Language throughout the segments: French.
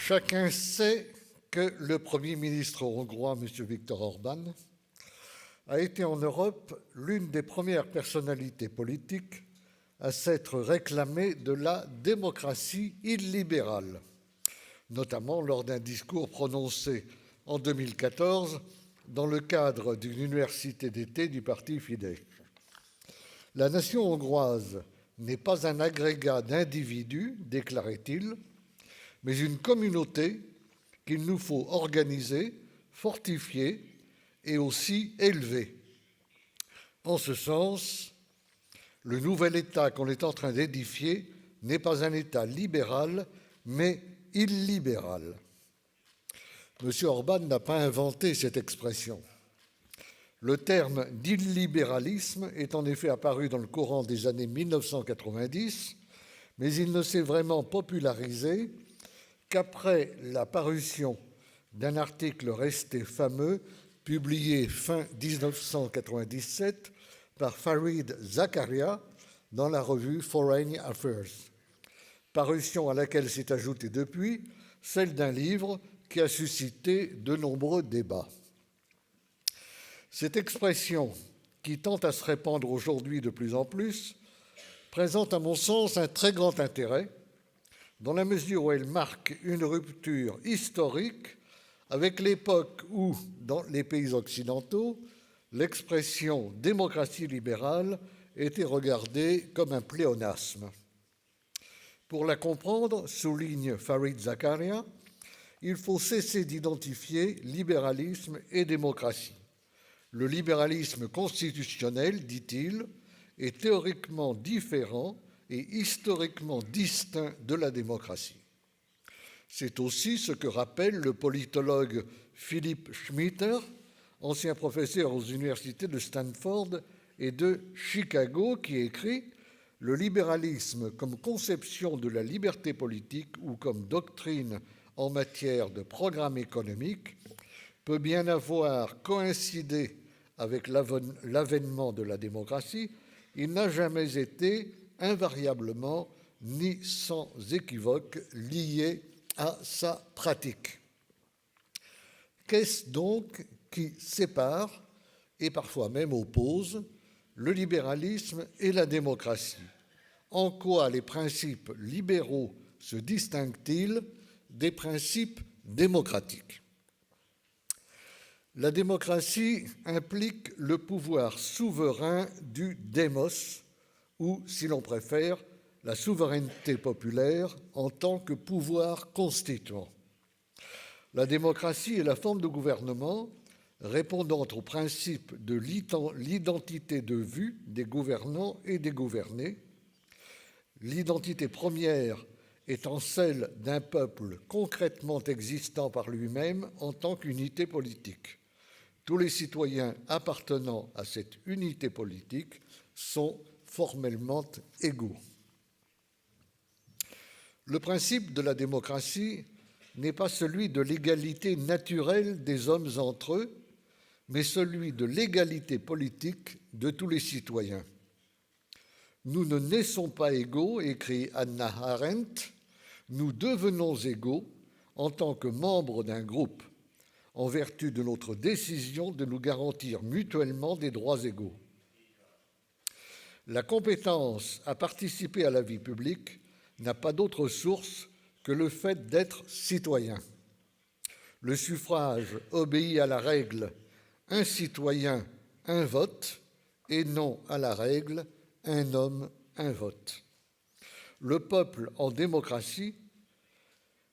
Chacun sait que le Premier ministre hongrois, M. Viktor Orbán, a été en Europe l'une des premières personnalités politiques à s'être réclamée de la démocratie illibérale, notamment lors d'un discours prononcé en 2014 dans le cadre d'une université d'été du parti Fidesz. La nation hongroise n'est pas un agrégat d'individus, déclarait-il, mais une communauté qu'il nous faut organiser, fortifier et aussi élever. En ce sens, le nouvel État qu'on est en train d'édifier n'est pas un État libéral, mais illibéral. M. Orbán n'a pas inventé cette expression. Le terme d'illibéralisme est en effet apparu dans le courant des années 1990, mais il ne s'est vraiment popularisé qu'après la parution d'un article resté fameux, publié fin 1997 par Fareed Zakaria dans la revue Foreign Affairs, parution à laquelle s'est ajoutée depuis celle d'un livre qui a suscité de nombreux débats. Cette expression, qui tend à se répandre aujourd'hui de plus en plus, présente à mon sens un très grand intérêt, dans la mesure où elle marque une rupture historique avec l'époque où, dans les pays occidentaux, l'expression « démocratie libérale » était regardée comme un pléonasme. Pour la comprendre, souligne Fareed Zakaria, il faut cesser d'identifier libéralisme et démocratie. Le libéralisme constitutionnel, dit-il, est théoriquement différent et historiquement distinct de la démocratie. C'est aussi ce que rappelle le politologue Philipp Schmitter, ancien professeur aux universités de Stanford et de Chicago, qui écrit « Le libéralisme comme conception de la liberté politique ou comme doctrine en matière de programme économique peut bien avoir coïncidé avec l'avènement de la démocratie, il n'a jamais été invariablement ni sans équivoque lié à sa pratique. » Qu'est-ce donc qui sépare, et parfois même oppose, le libéralisme et la démocratie? En quoi les principes libéraux se distinguent-ils des principes démocratiques? La démocratie implique le pouvoir souverain du démos, ou, si l'on préfère, la souveraineté populaire en tant que pouvoir constituant. La démocratie est la forme de gouvernement répondant au principe de l'identité de vue des gouvernants et des gouvernés, l'identité première étant celle d'un peuple concrètement existant par lui-même en tant qu'unité politique. Tous les citoyens appartenant à cette unité politique sont formellement égaux. Le principe de la démocratie n'est pas celui de l'égalité naturelle des hommes entre eux, mais celui de l'égalité politique de tous les citoyens. Nous ne naissons pas égaux, écrit Hannah Arendt, nous devenons égaux en tant que membres d'un groupe, en vertu de notre décision de nous garantir mutuellement des droits égaux. La compétence à participer à la vie publique n'a pas d'autre source que le fait d'être citoyen. Le suffrage obéit à la règle « un citoyen, un vote » et non à la règle « un homme, un vote ». Le peuple en démocratie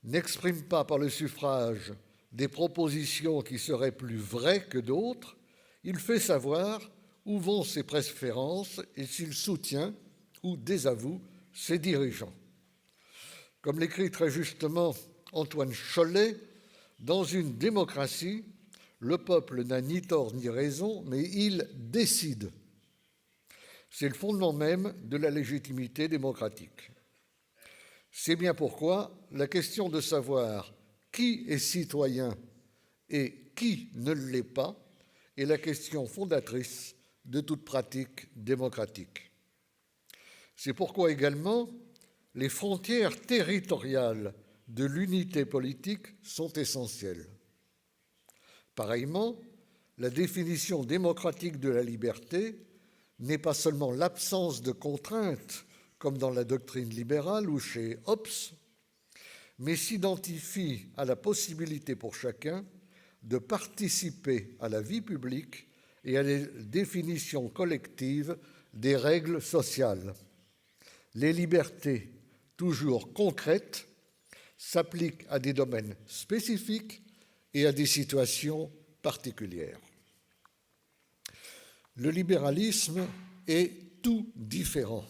n'exprime pas par le suffrage des propositions qui seraient plus vraies que d'autres, il fait savoir où vont ses préférences et s'il soutient ou désavoue ses dirigeants. Comme l'écrit très justement Antoine Chollet, dans une démocratie, le peuple n'a ni tort ni raison, mais il décide. C'est le fondement même de la légitimité démocratique. C'est bien pourquoi la question de savoir qui est citoyen et qui ne l'est pas est la question fondatrice de toute pratique démocratique. C'est pourquoi également les frontières territoriales de l'unité politique sont essentielles. Pareillement, la définition démocratique de la liberté n'est pas seulement l'absence de contraintes, comme dans la doctrine libérale ou chez Hobbes, mais s'identifie à la possibilité pour chacun de participer à la vie publique et à la définition collective des règles sociales. Les libertés, toujours concrètes, s'appliquent à des domaines spécifiques et à des situations particulières. Le libéralisme est tout différent.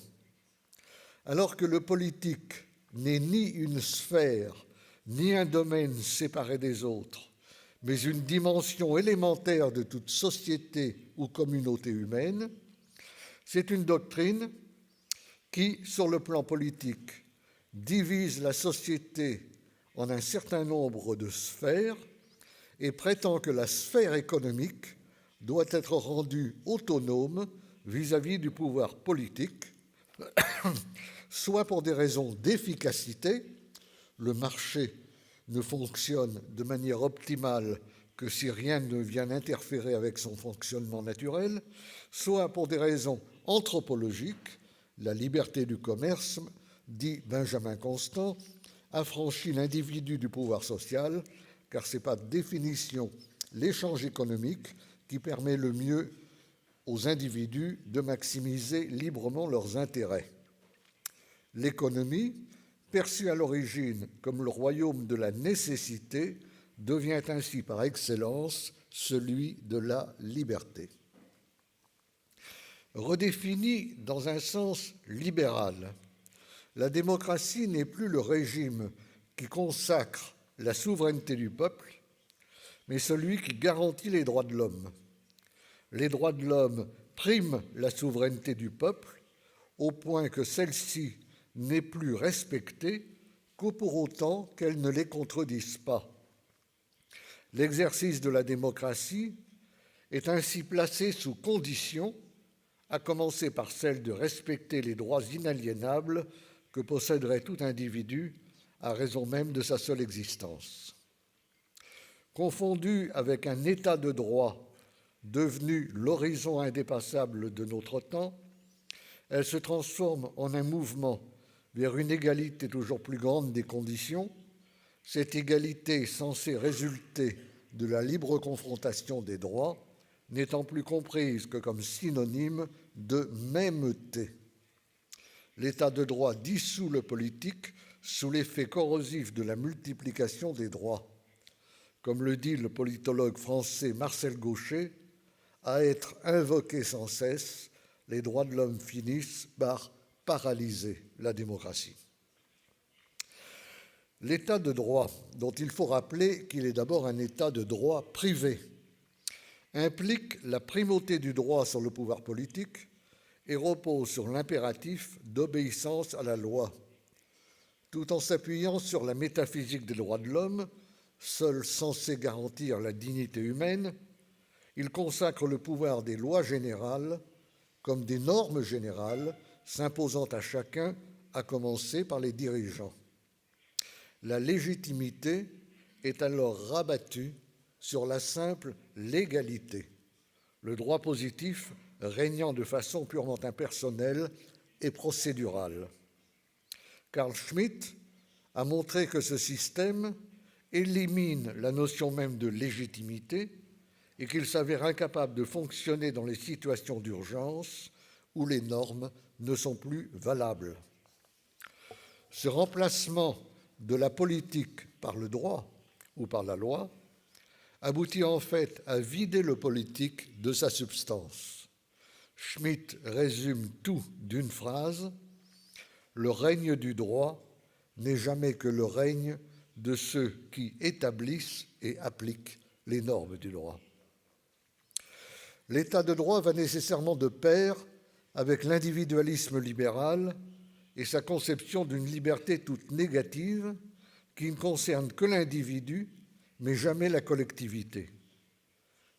Alors que le politique n'est ni une sphère, ni un domaine séparé des autres, mais une dimension élémentaire de toute société ou communauté humaine, c'est une doctrine qui, sur le plan politique, divise la société en un certain nombre de sphères et prétend que la sphère économique doit être rendue autonome vis-à-vis du pouvoir politique, soit pour des raisons d'efficacité, le marché ne fonctionne de manière optimale que si rien ne vient interférer avec son fonctionnement naturel, soit pour des raisons anthropologiques, la liberté du commerce, dit Benjamin Constant, affranchit l'individu du pouvoir social, car c'est par définition l'échange économique qui permet le mieux aux individus de maximiser librement leurs intérêts. L'économie, perçue à l'origine comme le royaume de la nécessité, devient ainsi par excellence celui de la liberté. Redéfinie dans un sens libéral, la démocratie n'est plus le régime qui consacre la souveraineté du peuple, mais celui qui garantit les droits de l'homme. Les droits de l'homme priment la souveraineté du peuple au point que celle-ci n'est plus respectée que pour autant qu'elle ne les contredise pas. L'exercice de la démocratie est ainsi placé sous condition, à commencer par celle de respecter les droits inaliénables que posséderait tout individu à raison même de sa seule existence. Confondue avec un état de droit devenu l'horizon indépassable de notre temps, elle se transforme en un mouvement vers une égalité toujours plus grande des conditions, cette égalité censée résulter de la libre confrontation des droits, n'étant plus comprise que comme synonyme de mêmeté. L'état de droit dissout le politique sous l'effet corrosif de la multiplication des droits. Comme le dit le politologue français Marcel Gauchet, à être invoqués sans cesse, les droits de l'homme finissent par paralyser la démocratie. L'état de droit, dont il faut rappeler qu'il est d'abord un état de droit privé, implique la primauté du droit sur le pouvoir politique et repose sur l'impératif d'obéissance à la loi. Tout en s'appuyant sur la métaphysique des droits de l'homme, seule censée garantir la dignité humaine, il consacre le pouvoir des lois générales comme des normes générales s'imposant à chacun, à commencer par les dirigeants. La légitimité est alors rabattue sur la simple légalité, le droit positif régnant de façon purement impersonnelle et procédurale. Carl Schmitt a montré que ce système élimine la notion même de légitimité et qu'il s'avère incapable de fonctionner dans les situations d'urgence où les normes ne sont plus valables. Ce remplacement de la politique par le droit ou par la loi aboutit en fait à vider le politique de sa substance. Schmitt résume tout d'une phrase : le règne du droit n'est jamais que le règne de ceux qui établissent et appliquent les normes du droit. L'état de droit va nécessairement de pair avec l'individualisme libéral et sa conception d'une liberté toute négative qui ne concerne que l'individu, mais jamais la collectivité.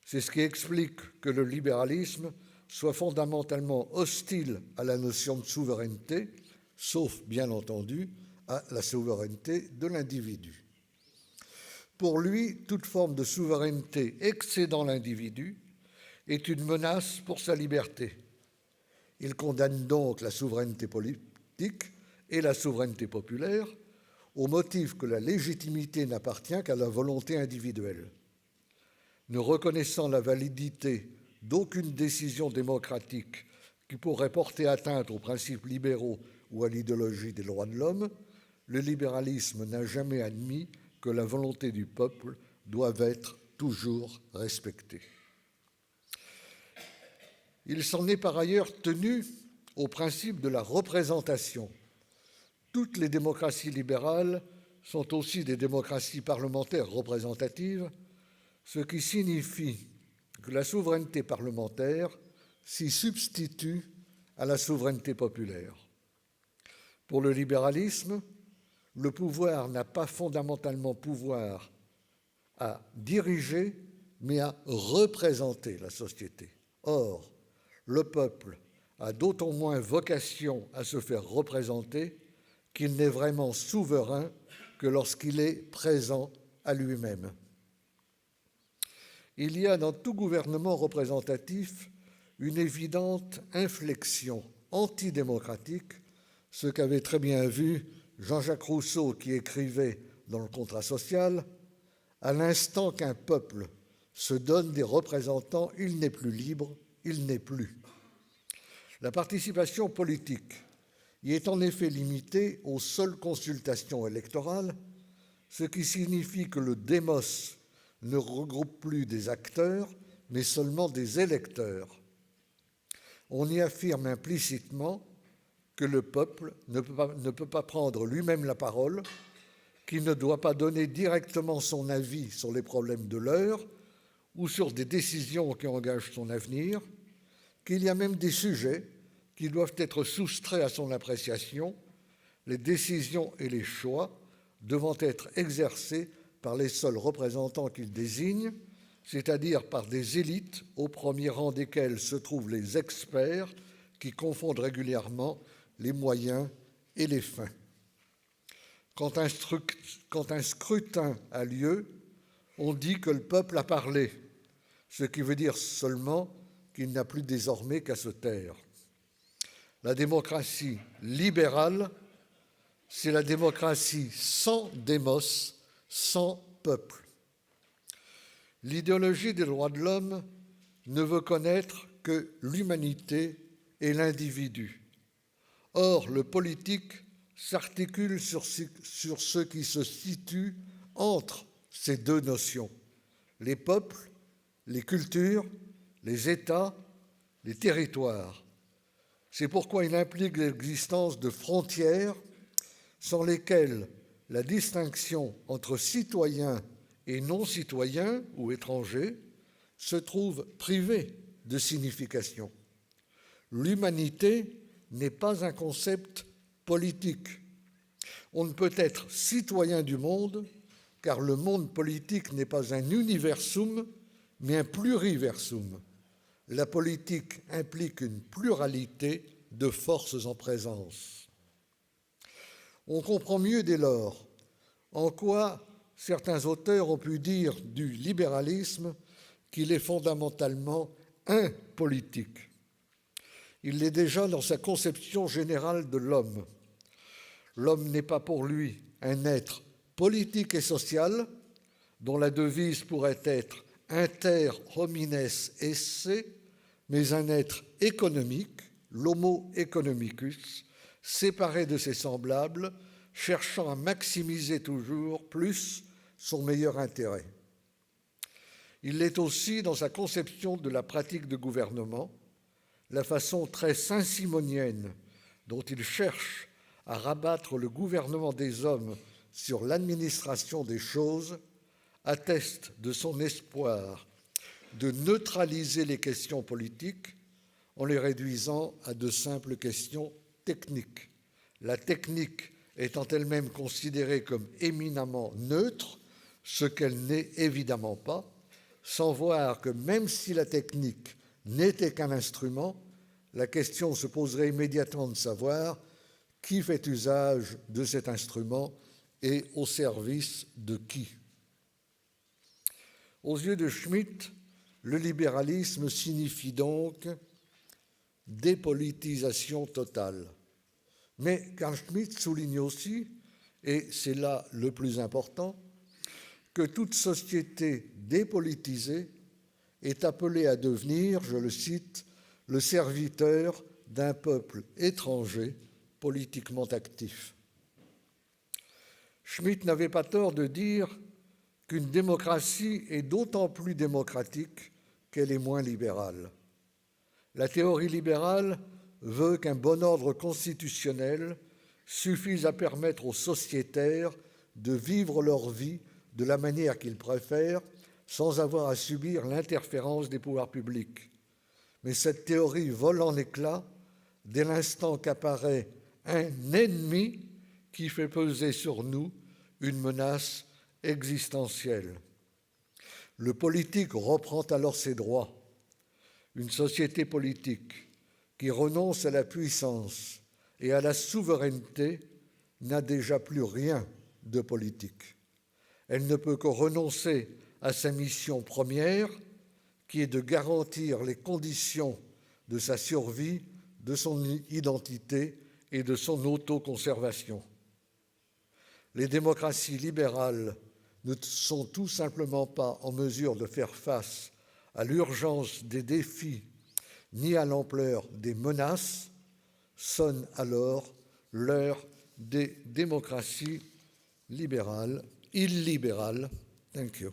C'est ce qui explique que le libéralisme soit fondamentalement hostile à la notion de souveraineté, sauf, bien entendu, à la souveraineté de l'individu. Pour lui, toute forme de souveraineté excédant l'individu est une menace pour sa liberté. Il condamne donc la souveraineté politique et la souveraineté populaire au motif que la légitimité n'appartient qu'à la volonté individuelle. Ne reconnaissant la validité d'aucune décision démocratique qui pourrait porter atteinte aux principes libéraux ou à l'idéologie des droits de l'homme, le libéralisme n'a jamais admis que la volonté du peuple doive être toujours respectée. Il s'en est par ailleurs tenu au principe de la représentation. Toutes les démocraties libérales sont aussi des démocraties parlementaires représentatives, ce qui signifie que la souveraineté parlementaire s'y substitue à la souveraineté populaire. Pour le libéralisme, le pouvoir n'a pas fondamentalement pouvoir à diriger, mais à représenter la société. Or, le peuple a d'autant moins vocation à se faire représenter qu'il n'est vraiment souverain que lorsqu'il est présent à lui-même. Il y a dans tout gouvernement représentatif une évidente inflexion antidémocratique, ce qu'avait très bien vu Jean-Jacques Rousseau qui écrivait dans le Contrat social « À l'instant qu'un peuple se donne des représentants, il n'est plus libre, il n'est plus ». La participation politique y est en effet limitée aux seules consultations électorales, ce qui signifie que le démos ne regroupe plus des acteurs, mais seulement des électeurs. On y affirme implicitement que le peuple ne peut pas prendre lui-même la parole, qu'il ne doit pas donner directement son avis sur les problèmes de l'heure ou sur des décisions qui engagent son avenir, qu'il y a même des sujets qui doivent être soustraits à son appréciation, les décisions et les choix devant être exercés par les seuls représentants qu'il désigne, c'est-à-dire par des élites au premier rang desquelles se trouvent les experts qui confondent régulièrement les moyens et les fins. Quand un scrutin a lieu, on dit que le peuple a parlé, ce qui veut dire seulement qu'il n'a plus désormais qu'à se taire. La démocratie libérale, c'est la démocratie sans démos, sans peuple. L'idéologie des droits de l'homme ne veut connaître que l'humanité et l'individu. Or, le politique s'articule sur ce qui se situe entre ces deux notions, les peuples, les cultures, les États, les territoires. C'est pourquoi il implique l'existence de frontières sans lesquelles la distinction entre citoyens et non-citoyens ou étrangers se trouve privée de signification. L'humanité n'est pas un concept politique. On ne peut être citoyen du monde car le monde politique n'est pas un universum, mais un pluriversum. La politique implique une pluralité de forces en présence. On comprend mieux dès lors en quoi certains auteurs ont pu dire du libéralisme qu'il est fondamentalement impolitique. Il l'est déjà dans sa conception générale de l'homme. L'homme n'est pas pour lui un être politique et social, dont la devise pourrait être « inter homines esse », mais un être économique, l'homo economicus, séparé de ses semblables, cherchant à maximiser toujours plus son meilleur intérêt. Il l'est aussi dans sa conception de la pratique de gouvernement, la façon très saint-simonienne dont il cherche à rabattre le gouvernement des hommes sur l'administration des choses atteste de son espoir de neutraliser les questions politiques en les réduisant à de simples questions techniques. La technique étant elle-même considérée comme éminemment neutre, ce qu'elle n'est évidemment pas, sans voir que même si la technique n'était qu'un instrument, la question se poserait immédiatement de savoir Qui fait usage de cet instrument et au service de qui? Aux yeux de Schmitt, le libéralisme signifie donc dépolitisation totale. Mais Carl Schmitt souligne aussi, et c'est là le plus important, que toute société dépolitisée est appelée à devenir, je le cite, le serviteur d'un peuple étranger politiquement actif. Schmitt n'avait pas tort de dire qu'une démocratie est d'autant plus démocratique qu'elle est moins libérale. La théorie libérale veut qu'un bon ordre constitutionnel suffise à permettre aux sociétaires de vivre leur vie de la manière qu'ils préfèrent, sans avoir à subir l'interférence des pouvoirs publics. Mais cette théorie vole en éclats dès l'instant qu'apparaît un ennemi qui fait peser sur nous une menace existentielle. Le politique reprend alors ses droits. Une société politique qui renonce à la puissance et à la souveraineté n'a déjà plus rien de politique. Elle ne peut que renoncer à sa mission première, qui est de garantir les conditions de sa survie, de son identité et de son autoconservation. Les démocraties libérales ne sont tout simplement pas en mesure de faire face à l'urgence des défis ni à l'ampleur des menaces. Sonne alors l'heure des démocraties libérales, illibérales. Thank you.